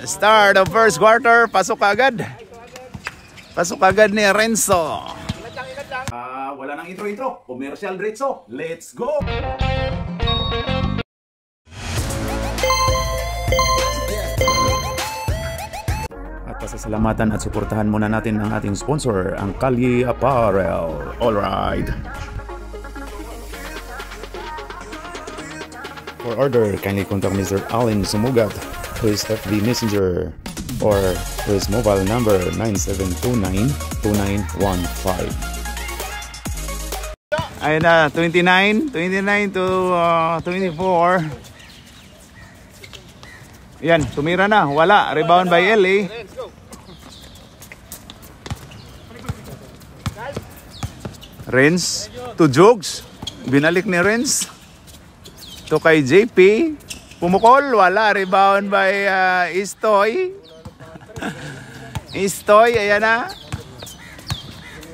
Start of first quarter, pasok agad. Pasok agad ni Renzo. Wala nang intro. Commercial diretso. Let's go. At pasasalamatan at suportahan muna natin ang ating sponsor, ang Kalye Apparel. Alright. For order, kindly contact Mr. Allen Sumugat to his FB Messenger or to his mobile number 9729-2915. Ayun na, 29 to 24. Yan, tumira na. Wala. Rebound by LA. Renz to Jogs. Binalik ni Renz. To kay JP, pumukol, wala. Rebound by Istoy. Istoy, ayan na.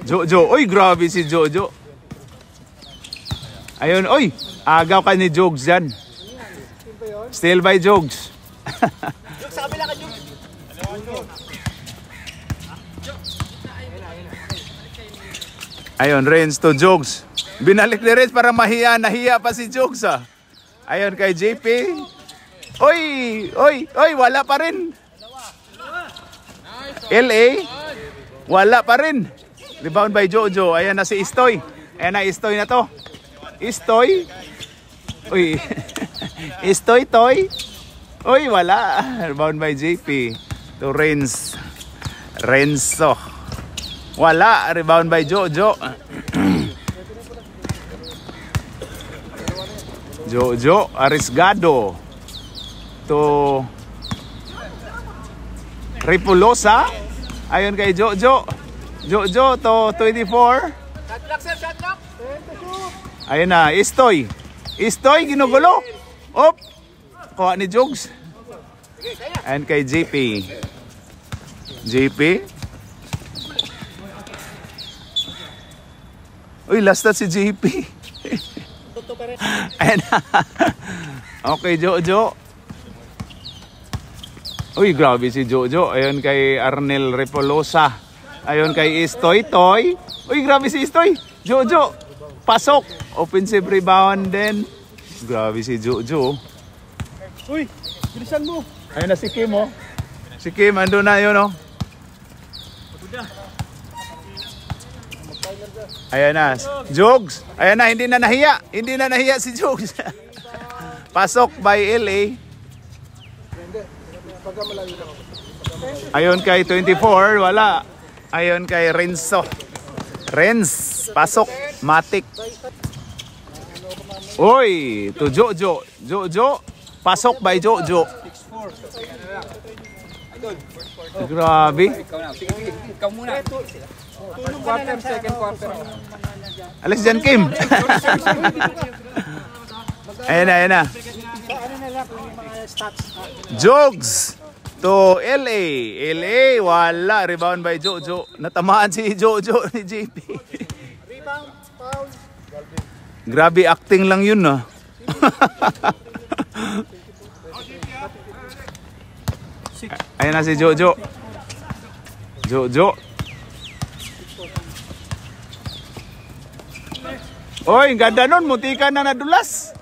Jojo, uy, grabe si Jojo. Ayun, uy, agaw ka ni Jogs dyan. Still by Jogs. Ayun, Renz to Jogs. Binalik ni Renz para mahiya, nahiya pa si Jogs Ayun kay JP. Oy, wala pa rin. LA, wala pa rin. Rebound by Jojo. Ayan na si Istoy. Ayan na, Istoy na to. Istoy. Uy. Istoy, Toy. Uy, wala. Rebound by JP. To Renz. Renzo. Wala. Rebound by Jojo. Jojo Arisgado to Ripulosa. Ayun kay Jojo. Jojo to 24. Ayun na, Istoy. Istoy ginugulo. Op. Kuha ni Jogs. Ayun kay JP. JP. Uy, last na si JP. Okay, Jojo. Uy, grabe si Jojo. Ayun kay Arnel Repolosa. Ayun kay Istoy, Toy. Uy, grabe si Istoy. Jojo, pasok. Offensive rebound din. Grabe si Jojo. Uy, bilisan mo. Ayun na si Kim, oh. Si Kim, ando na yun, oh. Ayan na, Jogs. Ayan na, hindi na nahiya. Hindi na nahiya si Jogs. Pasok by LA. Ayun kay 24, wala. Ayun kay Renzo. Renz, pasok. Matik. Uy, to Jojo. Jojo, pasok by Jojo. Grabe. Ikaw muna. Quarter, second quarter. Alis dyan, Kim. Ayan na. Jogs to LA. LA, wala. Rebound by Jojo. Natamaan si Jojo ni JP. Rebound, foul. Grabe, acting lang yun, no? Ayan na si Jojo. Jojo. Oy, ganda nun. Muntikan na nadulas.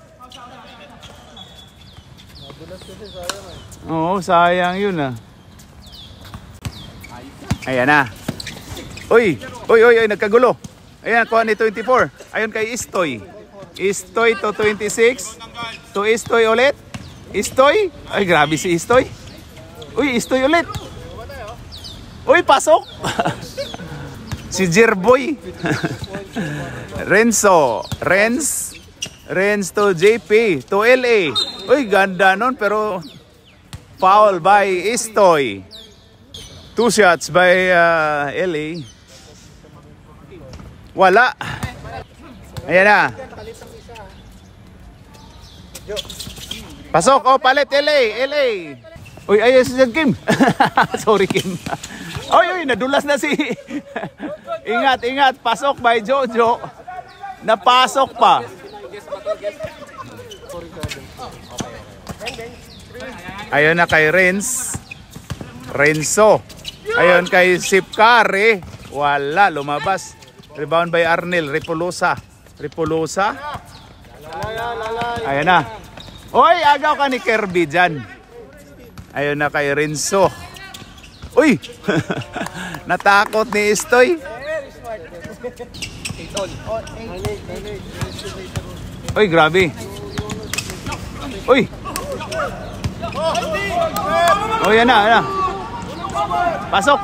Oo, sayang yun Ayan na. Uy, nagkagulo. Ayan, kuha ni 24. Ayun kay Istoy. Istoy to 26. To Istoy ulit. Istoy. Ay, grabe si Istoy. Uy, Istoy ulit. Uy, pasok. Si Jerboy. Renzo to JP to LA. Uy, ganda nun, pero foul by Istoy. 2 shots by LA. Wala. Ayan na. Pasok. Oh, palit LA. Uy, ayun si Kim. Sorry, Kim. Uy, nadulas na si... Ingat. Pasok by Jojo. Napasok pa. Ayun na kay Renzo. Ayun kay Sipkare. Wala, lumabas. Rebound by Arnel. Repolosa. Ayun na. Oy, agaw ka ni Kirby dyan. Ayun na kay Renzo. Uy! Natakot ni Istoy. Uy, grabe. Uy! Oh, yan na. Pasok.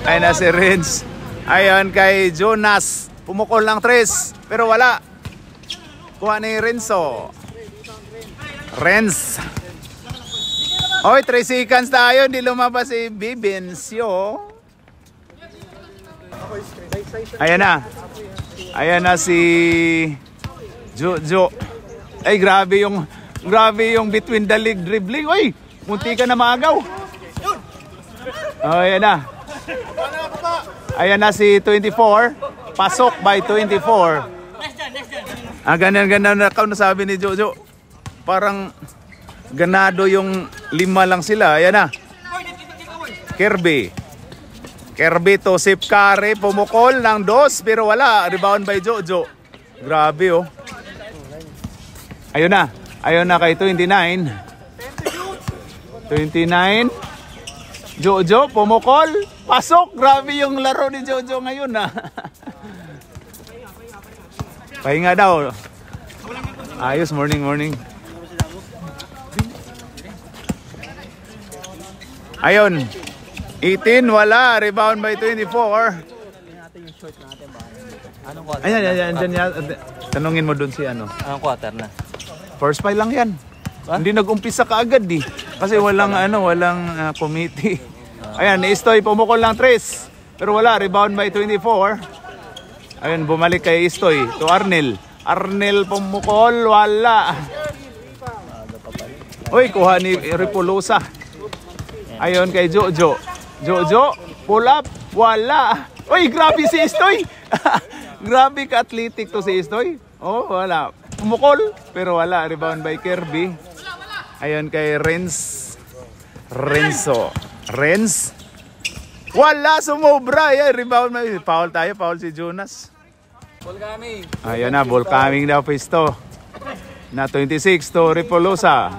Ayun na si Renz. Ayun kay Jonas. Pumukol ng 3, pero wala. Kuha ni Renzo. Renz. Oy, 3 seconds tayo. Hindi lumabas si Bibencio. Ayan na si Jojo. Ay, grabe yung between the leg dribbling. Oy, munti ka na maagaw. Oh, ayan na. Ayan na si 24. Pasok by 24. Ganyan na sabi ni Jojo. Parang ganado yung 5 lang sila. Ayan na. Kirby to Sipkare. Pumukol ng 2 pero wala. Rebound by Jojo. Grabe oh. Ayun na kay 29. Jojo pumukol. Pasok. Grabe yung laro ni Jojo ngayon Pahinga daw. Ayos, morning. Ayun. 18, wala. Rebound by 24. Ayan. Tanungin mo dun si ano. Anong quarter na? First five lang yan. Hindi nag-umpisa kaagad Kasi walang committee. Ayan, Istoy pumukol lang 3. Pero wala. Rebound by 24. Ayun, bumalik kay Istoy. To Arnel. Arnel pumukol. Wala. Uy, kuha ni Repolosa. Ayun kay Jojo. Pull up. Wala. Uy, grabe si Istoy. Grabe ka-athletic to si Istoy. Oh, wala. Pumukol. Pero wala. Rebound by Kirby. Ayun kay Renzo. Wala, sumobra. Ayan, rebound. Foul tayo. Foul si Jonas. Ball coming. Ayan na, ball coming daw pisto. Na 26 to Repolosa.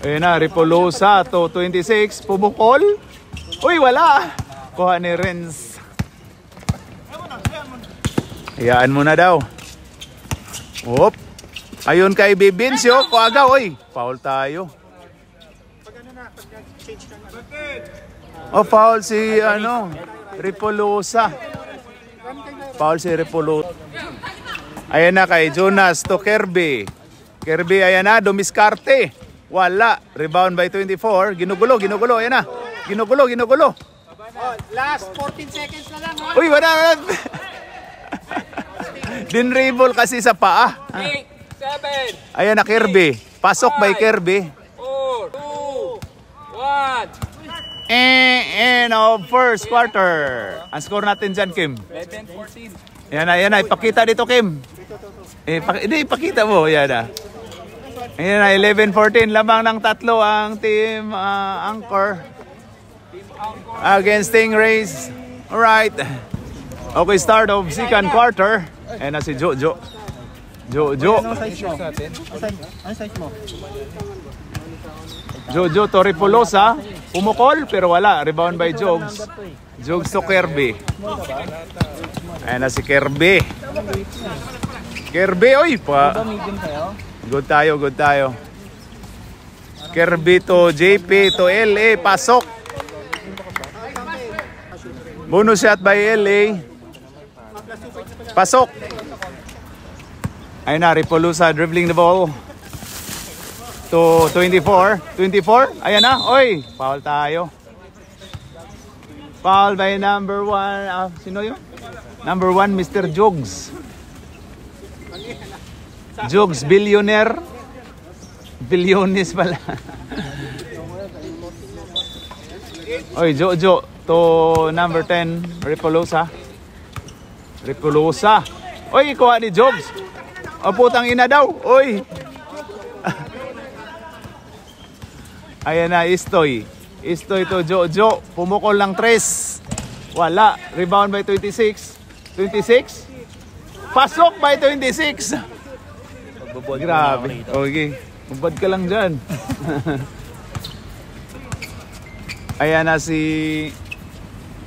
Ayan na, Repolosa to 26. Pumukol. Uy, wala. Kuha ni Renz. Hayaan mo na daw. Oop. Ayun kay Bibencio. Kuagaw, oy. Foul tayo. Oh, foul si Repolosa. Foul si Repolosa. Ayan na kay Jonas to Kirby. Ayan na, dumiskarte. Wala. Rebound by 24. Ginugulo. Ayan na. Ginugulo. Last 14 seconds na lang. Uy, wala. Dinribble kasi sa paa. 8, 7. Ayan na, Kirby. Pasok by Kirby. 4, 2, 1. End of first quarter. Ang score natin dyan, Kim. 11-14. Ayan na. Ipakita dito, Kim. Ipakita mo. Ayan na. Ayan na, 11-14. Lamang ng 3 ang team Anchor against Stingrays. Alright. Okay, start of second quarter. Ayan na si Jojo. Ano size mo? Jojo to Repolosa. Pumukol pero wala. Rebound by Jogs. Jogs to Kirby. Ayan na si Kirby. Oy pa. Good tayo. Kirby to JP to LA. Pasok. Bonus shot by LA. Pasok. Ayun na, Repolosa dribbling the ball to 24. Ayan na. Oy, foul tayo. Foul by number 1. Sino yun? Number 1, Mr. Jogs. Jogs, billionaire. Billionis pala. Oy, Jojo to number 10, Repolosa. Uy, kuha ni Jobs. O putang ina daw. Uy. Ayan na, Istoy. Istoy to Jojo. Pumukol lang 3. Wala. Rebound by 26. 26. Pasok by 26. Grabe. Okay. Mabad ka lang dyan. Ayan na si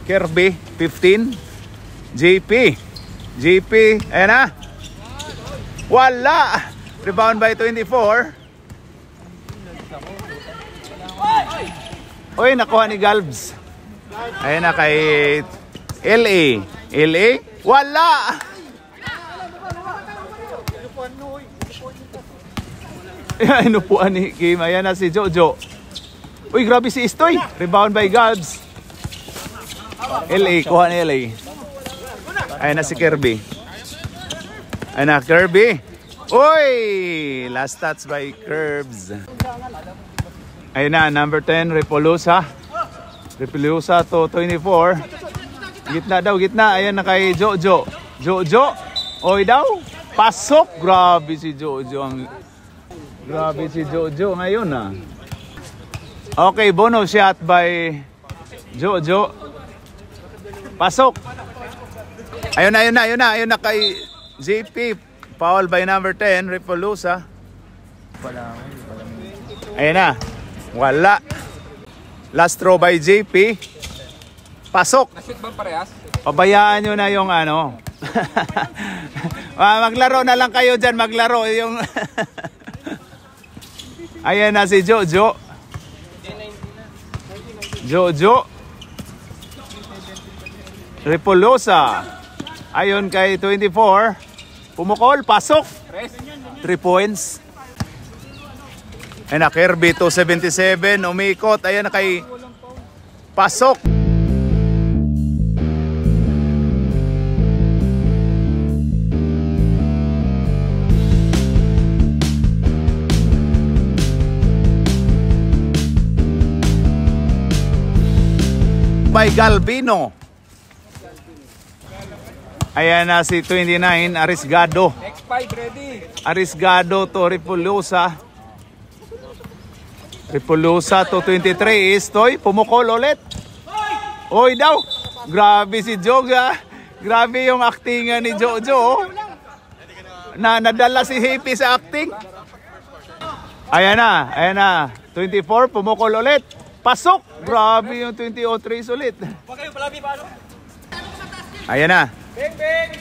Kirby. 15. JP. JP. Ayan na. Wala. Rebound by 24. Uy, nakuha ni Galbs. Ayan na kay LA. LA? Wala! Inupuan ni Kim. Ayan na si Jojo. Uy, grabe si Istoy. Rebound by Galbs. LA, kuha ni LA. Ayan na si Kirby. Ayan na, Kirby. Uy! Last touch by Curbs. Ayun na, number 10, Repolusa. Repolusa to 24. Gitna daw, gitna. Ayan na kay Jojo. Jojo. Oy daw. Pasok. Grabe si Jojo. Grabe si Jojo ngayon ah. Okay, bonus shot by Jojo. Pasok. Ayun na, ayun na, ayun na. Ayun na kay JP. Foul by number 10, Repolusa. Ayun na. Wala. Last throw by JP. Pasok. Na-shoot ba parehas? Pabayaan nyo na yung ano. Maglaro na lang kayo dyan. Maglaro yung... Ayan na si Jojo. Jojo. Repolosa. Ayon kay 24. Pumukol. Pasok. 3 points. Ayan na, Kirby 277, umikot. Ayan na kay Pasok. By Galvino. Ayan na si 29, Arisgado. X5 ready. Arisgado to Repolosa. Repolusa to 23. Istoy, pumukol ulit. Oy daw. Grabe si Joga. Grabe yung actingan ni Jojo. Nadala si Hippie sa acting. Ayan na. Ayan na. 24, pumukol ulit. Pasok. Grabe yung 20-03 ulit. Ayan na.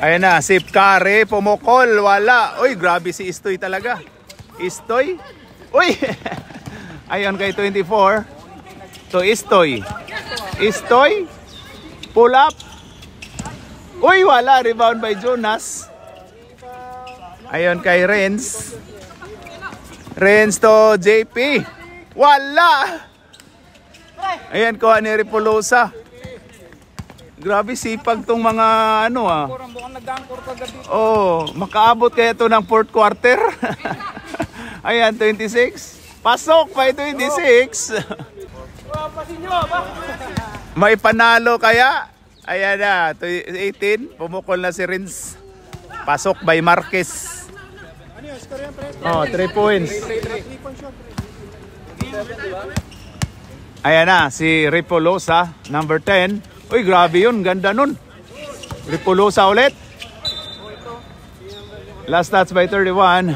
Ayan na. Sip Kare, pumukol. Wala. Uy, grabe si Istoy talaga. Istoy. Uy. Ayon kay 24. To Istoy. Istoy. Pull up. Uy, wala. Rebound by Jonas. Ayon kay Renz. Renz to JP. Wala. Ayan, kuha ni Repolosa. Grabe sipag tong mga ano ah. Oh, makaabot kaya to ng 4th quarter. Ayan, 26. Pasok by 26. May panalo kaya? Ayan na, 18. Pumukol na si Rins. Pasok by Marquez. Oh, 3 points. Ayan na, si Repolosa, number 10. Uy, grabe yun, ganda nun. Repolosa ulit. Last touch by 31.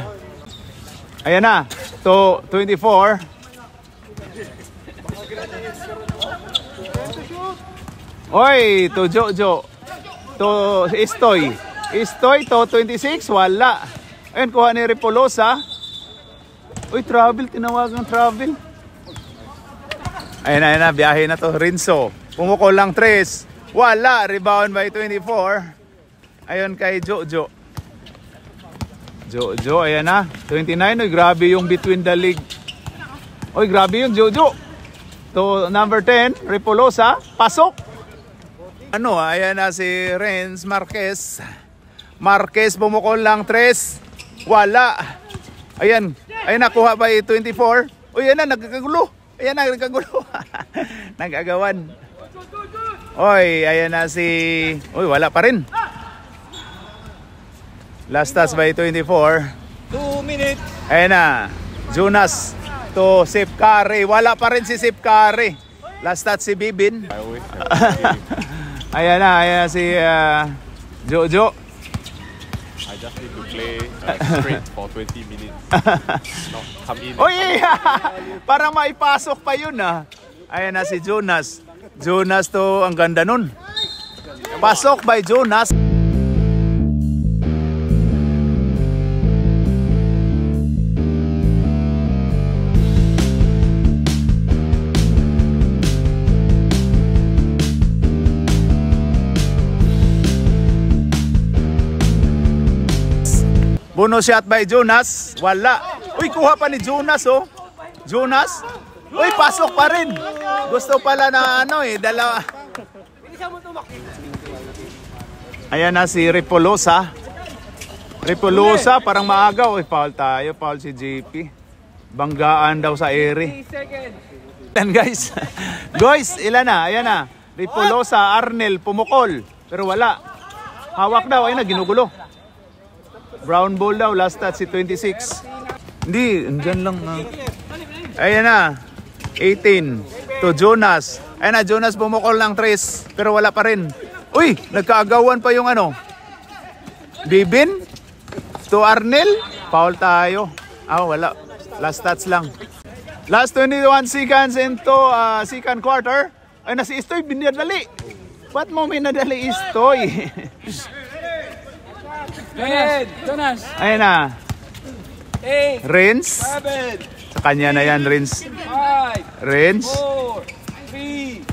Ayan na. To 24. Oy, to Jojo. To Istoy. Istoy to 26. Wala. Ayun, kuha ni Repolosa. Uy, travel. Tinawagang travel. Ayun na, biyahe na to. Rinso. Pumukol lang 3. Wala. Rebound by 24. Ayun kay Jojo. Jojo, ayan na. 29. Uy, grabe yung between the leg. Uy, grabe yung Jojo. To number 10, Repolosa. Pasok. Ano, ayan na si Renz Marquez. Marquez, bumukol lang 3. Wala. Ayan. Ayan na, kuha by 24. Uy, ayan na, nagkakagulo. Ayan na, nagkakagulo. Nag-agawan. Uy, ayan na si... Uy, wala pa rin. Last touch by 24. 2 minutes. Ayan na. Jonas to Sip Curry. Wala pa rin si Sip Curry. Last touch si Bibin. Ayan na si Jojo. I just need to play straight for 20 minutes. Not come in. Uy! Parang maipasok pa yun ah. Ayan na si Jonas. Jonas to, ang ganda nun. Pasok by Jonas. Bonus shot by Jonas. Wala. Uy, kuha pa ni Jonas oh. Jonas. Uy, pasok pa rin. Gusto pala na dalawa. Ayan na si Ripolosa. Ripolosa, parang maaga. Uy, foul tayo. Foul si JP. Banggaan daw sa ere. Yan guys. Guys, ilan na? Ayan na. Ripolosa, Arnel, pumukol. Pero wala. Hawak daw. Ayun na, ginugulo. Brown ball daw, last touch si 26. Hindi, andyan lang. Ayan na, 18 to Jonas. Ayan na, Jonas bumukol ng 3, pero wala pa rin. Uy, nagkaagawan pa yung Bibin to Arnel. Foul tayo. Wala. Last touch lang. Last 21 seconds into second quarter. Ay na si Istoy, binadali. Ba't mo minadali Istoy? Jonas. Ayan na. 8, Rins. 7, Sa kanya na yan, Rins. 5, Rins. 4, 3,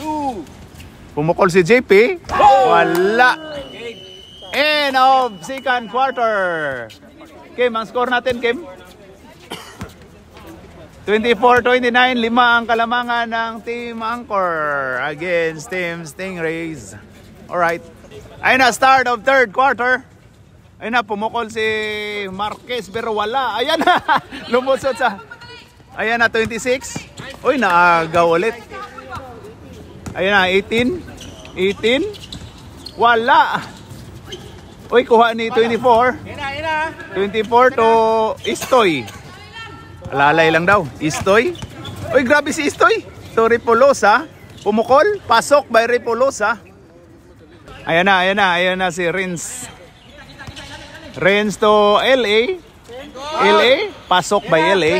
2. Pumukol si JP. Wala. End of second quarter. Kim, ang score natin, Kim? 24-29. 5 ang kalamangan ng Team Angkor against Team Stingrays. Alright. Ayun na, start of third quarter. Ayun na, pumukol si Marquez pero wala. Ayan na, lumusot sa... Ayan na, 26. Uy, naagaw ulit. Ayan na, 18. 18. Wala. Uy, kuha ni 24. 24 to Istoy. Alalay lang daw. Istoy. Uy, grabe si Istoy. To Ripolosa. Pumukol. Pasok by Ripolosa. Ayan na si Rins. Rins to LA. LA. Pasok by LA.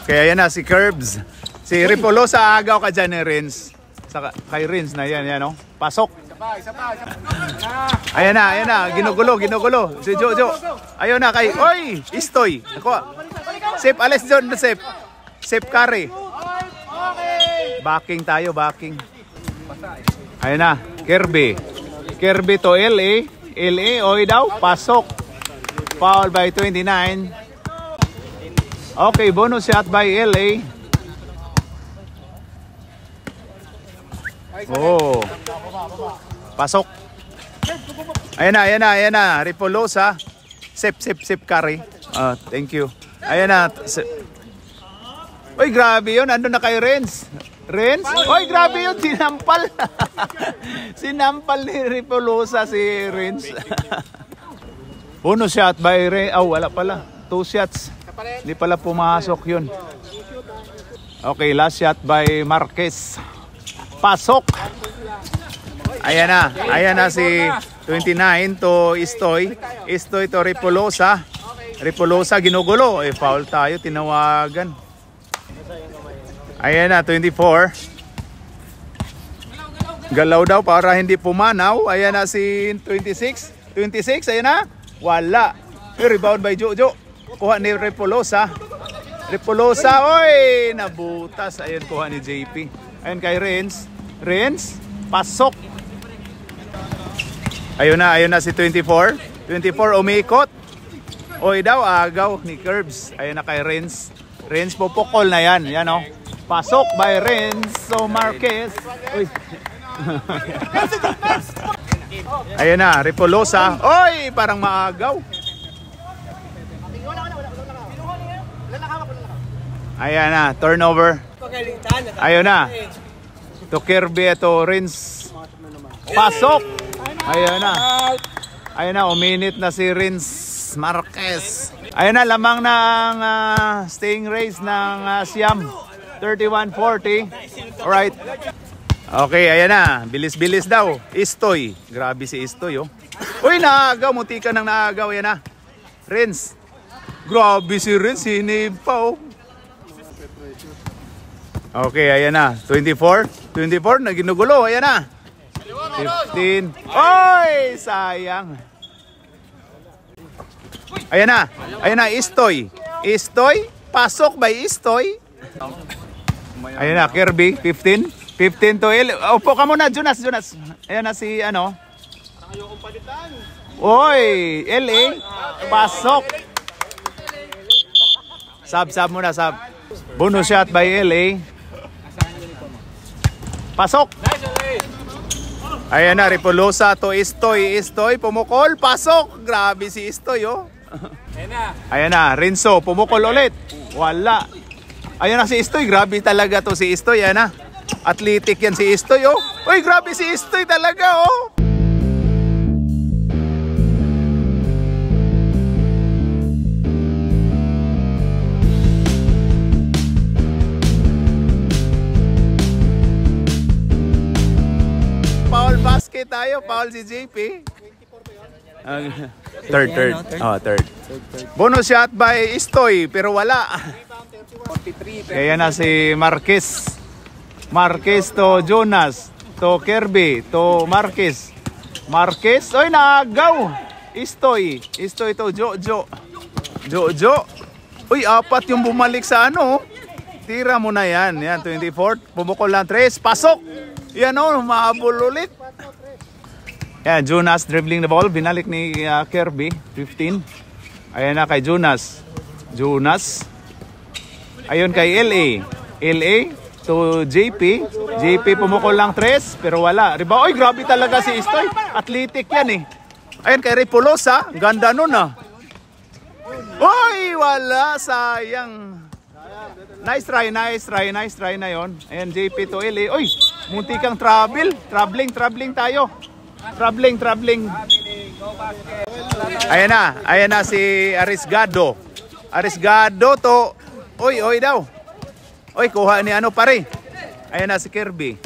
Kaya yan na si Curbs. Si Ripolosa, agaw ka dyan ni Rins. Kay Rins na yan, no? Pasok. Ayan na. Ginugulo. Si Jojo. Ayun na kay... Oy! Istoy. Ako. Sip, alis John. Sip Curry. Backing tayo. Ayun na. Kirby to LA. Oy daw. Pasok. Foul by 29. Okay, bonus shot by LA. Oh. Pasok. Ayan na. Ripolosa. Sip Curry. Thank you. Ayan na. Uy, grabe yun. Ando na kay Renz. Uy, grabe yun. Sinampal. Sinampal ni Ripolosa si Renz. Bonus shot by Renz. Wala pala. 2 shots. Hindi pala pumasok yun. Okay, last shot by Marquez. Pasok. Ayan na si 29 to Istoy. Istoy to Ripolosa. Ripolosa ginugulo. Foul tayo, tinawagan. Ayan na, 24. Galaw daw para hindi pumanaw. Ayan na si 26. 26, ayan na. Wala. Rebound by Jojo. Kuha ni Ripolosa. Oy! Nabutas. Ayan, kuha ni JP. Ayan kay Renz. Pasok. Ayun na si 24. 24 umikot. Oy daw, agaw ni Curbs. Ayun na kay Renz. Pupukol na yan. Yan o. Pasok by Renzo Marquez. Uy. Ayun na, Ripolosa. Oy, parang maagaw. Ayan na, turnover. Ayun na. To Kirby, to Renz. Pasok. Ayan na. Ayan na, uminit na si Renz Marquez. Ayan na, lamang ng Stingrays ng Siam. 31-40. Alright. Okay, ayan na. Bilis-bilis daw. Istoy. Grabe si Istoy, oh. Uy, naagaw. Muti ka nang naagaw. Ayan na. Renz. Grabe si Renz. Hinib pa, oh. Okay, ayan na. 24. 24, naginugulo. Ayan na. 15. Oy, sayang. Ayan na. Ayan na, Istoy. Istoy. Pasok by Istoy. Ayan na, Kirby. 15. 15 to L. Upo ka muna, Jonas. Ayan na si, ano. Oy, LA. Pasok. Sub muna, sub. Bonus shot by LA. Pasok. Ayan na, Ripulosa to Istoy. Istoy, pumukol. Pasok. Grabe si Istoy, oh. Ayan na, Renzo. Pumukol ulit. Wala. Ayan na si Istoy. Grabe talaga to si Istoy. Ayan na. Athletic yan si Istoy, oh. Uy, grabe si Istoy talaga, oh. Foul basket tayo. Foul si JP. Third. Oh, third. Bonus shot by Istoy, pero wala. Kaya na si Marquez. Marquez to Jonas, to Kirby, to Marquez. Marquez, oy, naagaw. Istoy to Jojo. Uy, apat yung bumalik sa ano. Tira mo na yan. Yan, 24. Pumukol lang 3. Pasok. Yan o, mahabol ulit. Yan, Jonas dribbling the ball. Binalik ni Kirby. 15. Ayan na kay Jonas. Ayun kay LA to JP. JP pumukol lang 3, pero wala. Oy, grabe talaga si Istoy. Athletic yan, eh. Ayun kay Ripulosa. Ganda nun, ah. Oy, wala. Sayang. Nice try na yon. Ayan, JP to LA. Oy, munti kang traveling tayo. Traveling. Ayan na si Arisgado to. Oy daw. Oy, kuha ni ano pare. Ayan na si Kirby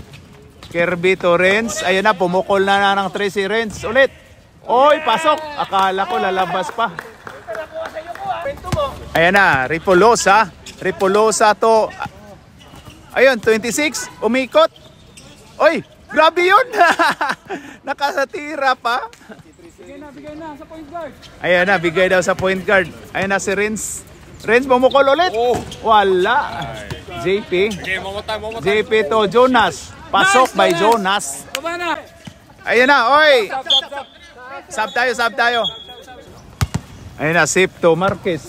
to Renz. Ayan na, pumukol na ng 3 si Renz ulit. Oy, pasok. Akala ko lalabas pa. Ayan na, Ripulosa to. Ayun, 26. Umikot. Oy, grabe yun. Nakasatira pa. Bigay na sa point guard. Ayan na, bigay daw sa point guard. Ayan na si Renz. Bumukol ulit. Wala. JP to Jonas. Pasok by Jonas. Ayan na, oy. Sub tayo. Ayan na, sip to Marquez.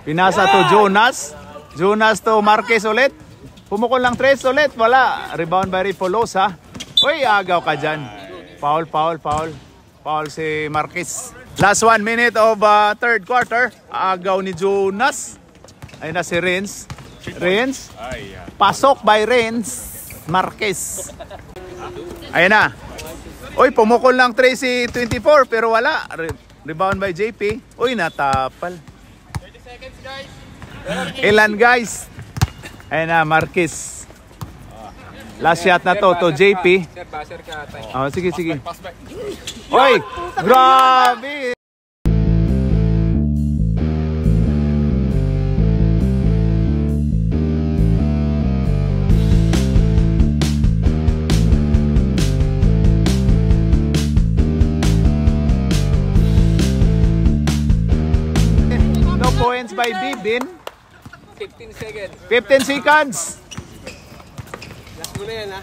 Pinasa to Jonas to Marquez ulit. Pumukol lang 3 ulit. Wala. Rebound by Ripulosa. Uy, agaw ka dyan. Foul si Marquez. Last 1 minute of third quarter. Agaw ni Jonas. Ayun na si Renz. Pasok by Renz Marquez. Ayun na. Uy, pumukol lang 3 si 24, pero wala. Rebound by JP. Uy, natapal. 30 seconds, guys. Ilan, guys? Ayun na, Marquez. Last shot na to JP. Oh, sige. Oy, grabe. No points by Bibin. 15 seconds. 15 seconds.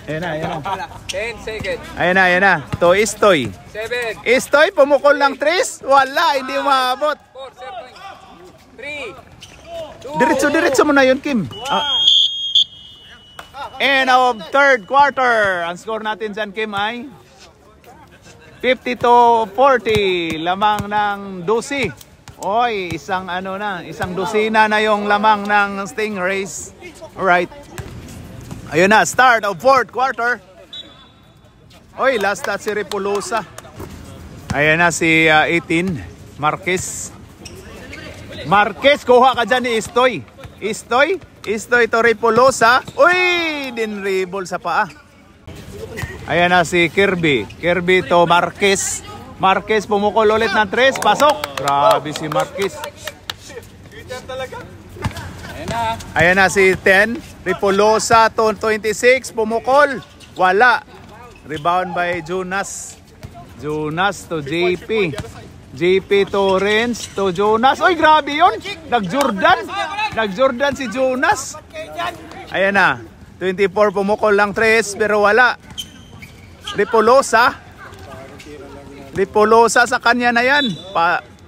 Ayan na. 10 seconds. Ayan na. To Istoy. 7. Istoy, pumukol lang 3. Wala, hindi umabot. 4, 3, 2. Diretso mo na yun, Kim. End of third quarter. Ang score natin dyan, Kim, ay 50-40. Lamang ng 12. Oy, isang dosina na yung lamang ng Stingrays. Alright. Ayun na, start of fourth quarter. Oy, last touch si Repolosa. Ayan na si 18, Marquez. Marquez, kuha ka dyan ni Istoy. Istoy to Repolosa. Uy, dinribol sa paa. Ayan na si Kirby. Kirby to Marquez. Marquez pumukol ulit ng 3. Pasok. Grabe si Marquez. Ayan na si 10. Repolosa to 26. Pumukol. Wala. Rebound by Jonas. Jonas to JP. JP to Renz to Jonas. Oy, grabe yun. Nag-Jordan si Jonas. Ayan na. 24 pumukol lang 3 pero wala. Repolosa sa kanya na yan.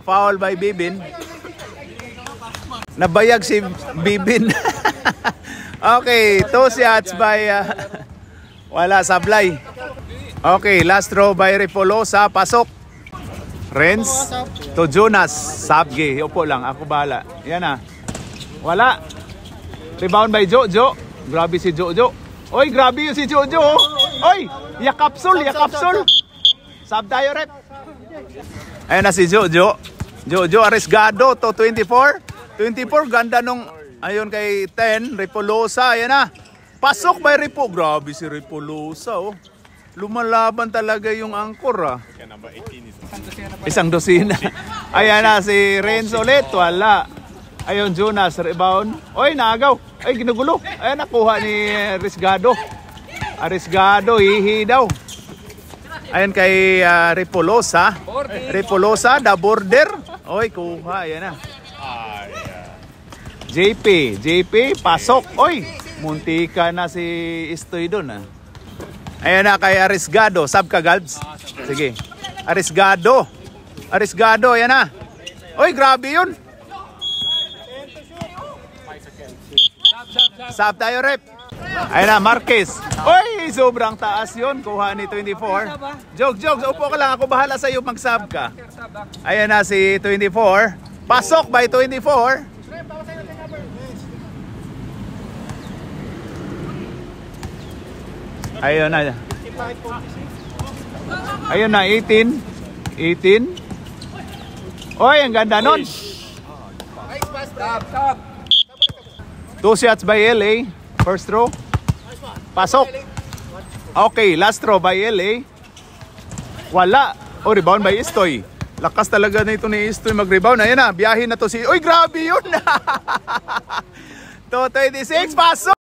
Foul by Bibin. Nabayag si Bibin. Okay, 2 shots by wala, sablay. Okay, last throw by Repolosa. Pasok. Renz to Jonas. Sabge. Upo lang. Ako bahala. Yan na. Wala. Rebound by Jojo. Grabe si Jojo. Oy, grabe yung si Jojo. Oy, yakapsul. Sab tayo, rep. Ayan na si Jojo. Jojo Arriesgado to 24. 24, ganda nung ayun kay 10. Repolosa. Ayan na. Pasok by Repo. Grabe si Repolosa, oh. Lumalaban talaga yung angkor, ah. Number 18 is Isang dosina. Ayan na si Renz ulit. Wala. Ayun, Jonas. Rebound. Oy, naagaw. Ay, ginugulo. Ayan, nakuha ni Arriesgado. Arriesgado, hihi daw. Ayan kay Repolosa. Repolosa, the border. Oy, kuha. Ayan na. JP, pasok. Oy, muntika na si Istoy doon, ah. Ayan na kay Arriesgado. Sab ka, Galbs? Sige. Arriesgado, ayan na. Oy, grabe yun. Sab tayo, rep. Ayan na, Marquez. Oy, sobrang taas yun. Kuha ni 24. Jogs, upo ka lang. Ako bahala sa'yo, mag-sub ka. Ayan na si 24. Pasok by 24. Ayun na. Ayun na, 18. Oy, ang ganda nun. 2 shots by LA. First throw. Pasok. Okay, last throw by LA. Wala. Oh, rebound by Istoy. Lakas talaga na ito ni Istoy mag-rebound. Ayun na, biyahin na to si... Uy, grabe yun. 226, pasok.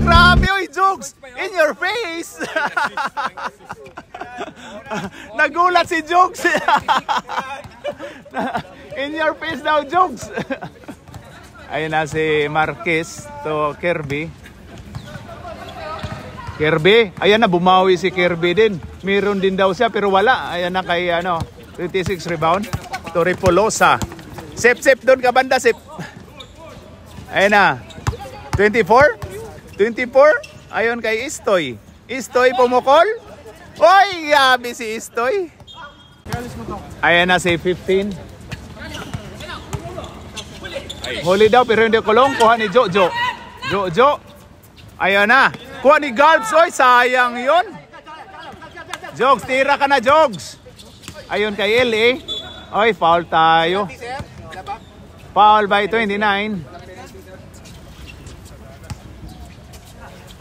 Grabe, oy, Jogs! In your face! Nagulat si Jogs! In your face daw, Jogs! Ayun na si Marquez to Kirby. Ayan na, bumawi si Kirby din. Meron din daw siya pero wala. Ayan na kay 26 rebound to Repolosa. Sip doon ka banda, sip. Ayan na. 24. Ayon kay Istoy. Istoy pumukol. Oy, gabi si Istoy. Ayan na si 15. Huli daw pero hindi kulong. Kuha ni Jojo. Ayan na. Kuha ni Garbs. Oy, sayang yun. Jogs, tira ka na, Jogs. Ayon kay LA. Oy, foul tayo. Foul by 29.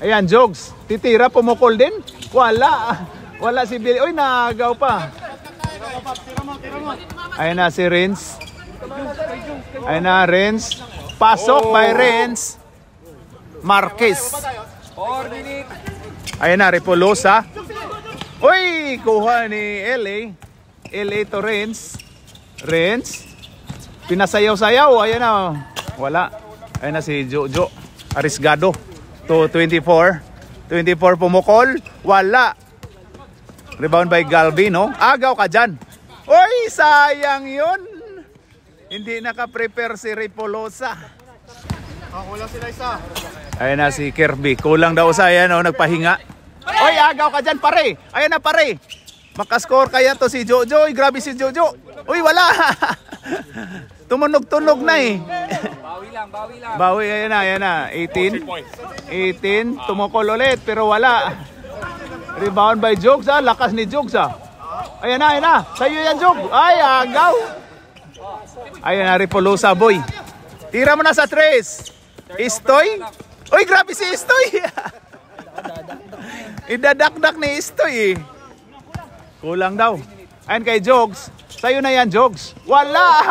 Ayan, Jogs. Titira, pumukol din. Wala si Billy. Uy, nagaw pa. Ayan na si Renz. Pasok by Renz. Marquez. Ayan na, Repolosa. Uy, kuha ni LA. LA to Renz. Pinasayaw-sayaw. Ayan na. Wala. Ayan na si Jojo. Arriesgado. To 24 pumukol, wala. Rebound by Galvino. Agaw ka dyan. Oy, sayang yun. Hindi naka-prepare si Repolosa. Kulang sila isa. Ayan na si Kirby. Kulang daw sa ayan, nagpahinga. Oy, agaw ka dyan, pare. Ayan na, pare. Makascore kaya to si Jojo. Oy, grabe si Jojo. Uy, wala. Tumunog-tunog na eh. Bawi lang, bawi lang. Bawi, ayan na. 18. 18. Tumukol ulit, pero wala. Rebound by Jogs, lakas ni Jogs, Ayan na. Sa'yo yan, Jogs. Ay, agaw. Ayan na, Ripolosa, boy. Tira mo na sa 3. Istoy. Uy, grabe si Istoy. Idadakdak ni Istoy eh. Kulang daw. Ayan kay Jogs. Sa'yo na yan, Jogs. Wala.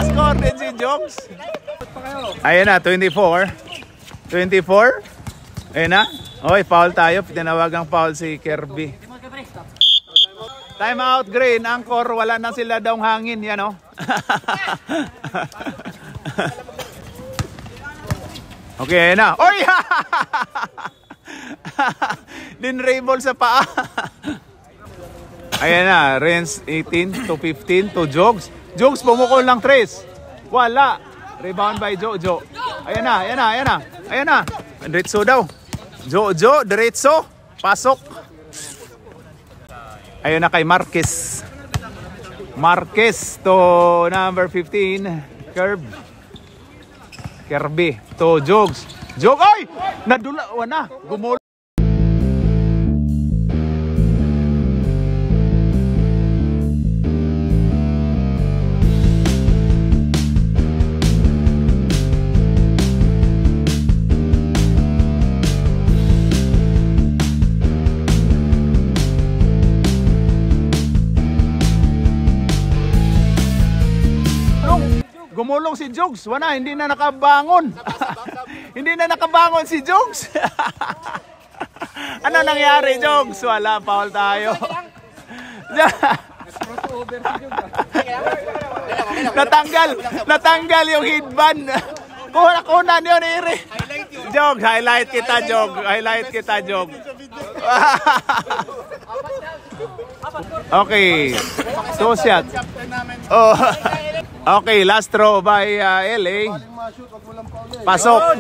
Score din si Jogs. Ayan na, 24. 24. Ayan na. Oy, foul tayo. Tinawagang foul si Kirby. Time out, Green. Angkor, wala na sila daw hangin. Yan, oh. Okay, ayan na. Oy! Dinrable sa paa. Ayan na. Renz 18 to 15 to Jogs. Jogs, pumukol ng 3. Wala. Rebound by Jojo. Ayan na. Diretso daw. Jojo, diretso. Pasok. Ayun na kay Marquez. Marquez to number 15. Kirby to Jogs. Ay! Nadula. Wala. Gumul. Gumulong si Jogs. Wala, hindi na nakabangon. Hindi na nakabangon si Jogs. Ano nangyari, Jogs? Wala, foul tayo. Natanggal yung headband. Kunan yun, Iri. Jogs, highlight kita, Jogs. Okay. 2 shots. Oh. Okay, last throw by LA. Pasok.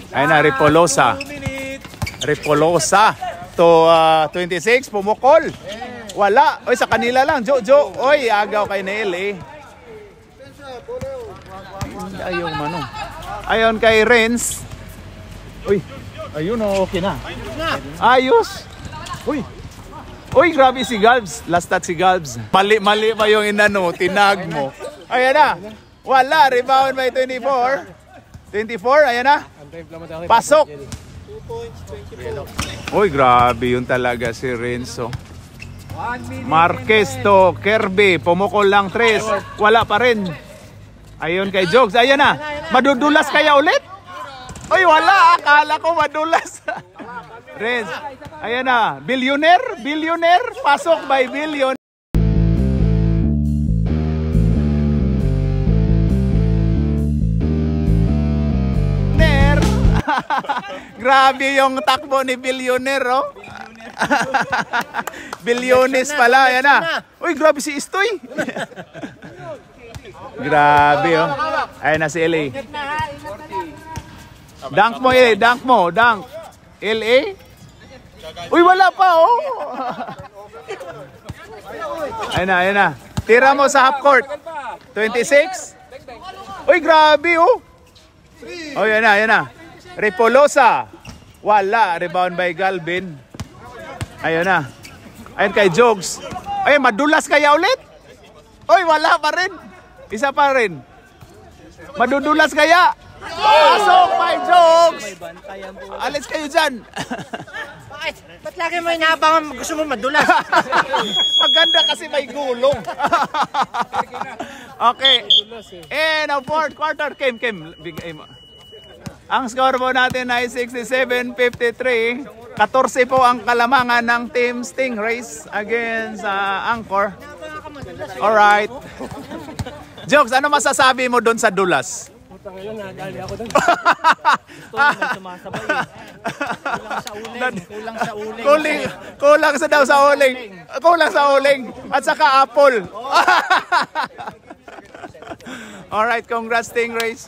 Ayun na, Ripolosa. Ripolosa to 26, pumukol. Wala. Oy, sa kanila lang. Jojo. Oy, agaw kay na LA. Ayun, mano. Ayun kay Renz. Uy, ayun, okay na. Ayos. Uy, grabe si Galbs. Last touch si Galbs. Mali pa yung inano, tinag mo. Ayan na. Wala. Rebound by 24. 24, ayan na. Pasok. Uy, grabe yun talaga si Renzo. Marquez to Kirby. Pumukol lang 3. Wala pa rin. Ayun kay Jogs. Ayan na. Madudulas kaya ulit? Uy, wala. Akala ko madulas. Renz. Ayan na. Billionaire. Pasok by Billion. Grabe yung takbo ni Billionaire, oh. Billiones pala, yan na. Uy, grabe si Istoy. Grabe, oh. Ayun na si LA. Dunk mo, dunk. LA? Uy, wala pa, oh. Ayun na. Tira mo sa half court. 26. Uy, grabe, oh. Oh, yan na. Ripolosa. Wala. Rebound by Galvin. Ayun na. Ayun kay Jogs. Ay, madulas kaya ulit? Oy, wala pa rin. Isa pa rin. Madudulas kaya? Pasok by Jogs. Alis kayo dyan. Ba't lagi mo inaabangan gusto mo madulas? Maganda kasi may gulong. Okay. And ang fourth quarter, Kim. Bigay mo. Ang score po natin ay 67-53. 14 po ang kalamangan ng Team Stingrays against Angkor. Alright. Jokes, ano masasabi mo doon sa dulas? Ngayon, nadali ako doon. Gusto naman sumasabay eh. Kulang sa uling. At saka apple. Alright, congrats Stingrays.